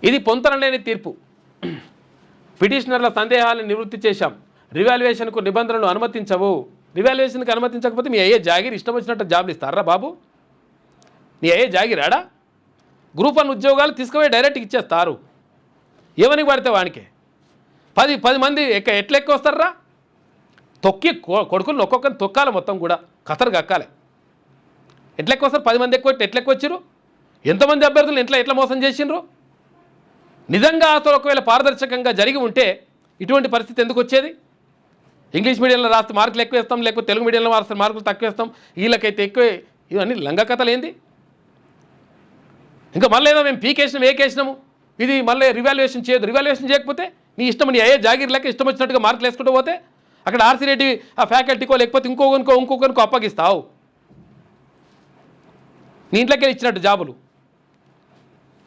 ఇది పొంతనలేని తీర్పు. పిటిషనర్ల సందేహాలను నివృత్తి చేశాం. రివాల్యుయేషన్కు నిబంధనలు అనుమతించవు. రివాల్యుయేషన్కి అనుమతించకపోతే మీ అయ్యే జాగిరి ఇష్టం వచ్చినట్టు జాబులు ఇస్తారా బాబు? నీ అయ్యే జాగిరాడా? గ్రూప్ 1 ఉద్యోగాలు తీసుకుపోయి డైరెక్ట్గా ఇచ్చేస్తారు. ఎవరికి పడితే వానికే 10 మంది ఎట్లా ఎక్కువ వస్తారా? తొక్కి కొడుకులు ఒక్కొక్కరిని తొక్కాలి, మొత్తం కూడా కసరు కక్కాలి. ఎట్లా ఎక్కువ వస్తారు? 10 మంది ఎక్కువ ఎట్లా ఎక్కువ వచ్చిర్రు? ఎంతమంది అభ్యర్థులు ఎట్లా మోసం చేసిండ్రు? నిజంగా అసలు ఒకవేళ పారదర్శకంగా జరిగి ఉంటే ఇటువంటి పరిస్థితి ఎందుకు వచ్చేది? ఇంగ్లీష్ మీడియంలో రాస్తే మార్కులు ఎక్కువ వేస్తాం, లేకపోతే తెలుగు మీడియంలో రాస్తే మార్కులు తక్కువ వేస్తాం, వీళ్ళకైతే ఎక్కువ. ఇవన్నీ లంగ కథలు ఏంది? ఇంకా మళ్ళీ ఏదో మేము పీకేసినాం ఏకేసినాము, ఇది మళ్ళీ రివాల్యుయేషన్ చేయదు. రివాల్యుయేషన్ చేయకపోతే నీ ఇష్టం, నీ అయ్యే జాగిరి లెక్క ఇష్టం వచ్చినట్టుగా మార్కులు వేసుకుంటూ పోతే అక్కడ ఆర్సీ రెడ్డి ఆ ఫ్యాకల్టీకో లేకపోతే ఇంకొకరికో అప్పగిస్తావు. నీ ఇంట్లోకి ఇచ్చినట్టు జాబులు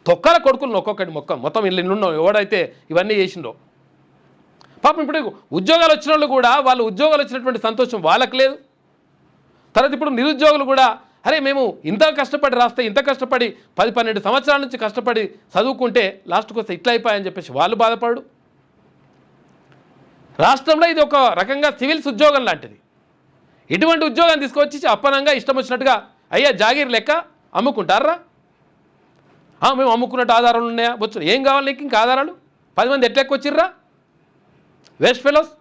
తొక్కల కొడుకులను ఒక్కొక్కటి మొత్తం ఇల్లు ఎవడైతే ఇవన్నీ చేసిండో పాపం. ఇప్పుడు ఉద్యోగాలు వచ్చిన వాళ్ళు కూడా వాళ్ళు ఉద్యోగాలు వచ్చినటువంటి సంతోషం వాళ్ళకి లేదు. తర్వాత ఇప్పుడు నిరుద్యోగులు కూడా అరే మేము ఇంత కష్టపడి రాస్తే, ఇంత కష్టపడి 10-12 సంవత్సరాల నుంచి కష్టపడి చదువుకుంటే లాస్ట్కి వస్తే ఇట్లా అయిపోయాయని చెప్పేసి వాళ్ళు బాధపడు. రాష్ట్రంలో ఇది ఒక రకంగా సివిల్స్ ఉద్యోగం లాంటిది. ఇటువంటి ఉద్యోగాన్ని తీసుకొచ్చి అప్పనంగా ఇష్టం వచ్చినట్టుగా అయ్యా జాగీర్ లెక్క అమ్ముకుంటారా? మేము అమ్ముకున్నట్టు ఆధారాలు ఉన్నాయా? బొచ్చు ఏం కావాలి నీకు ఇంకా ఆధారాలు? 10 మంది ఎట్లా ఎక్కువ వచ్చిర్రా? Waste fellows.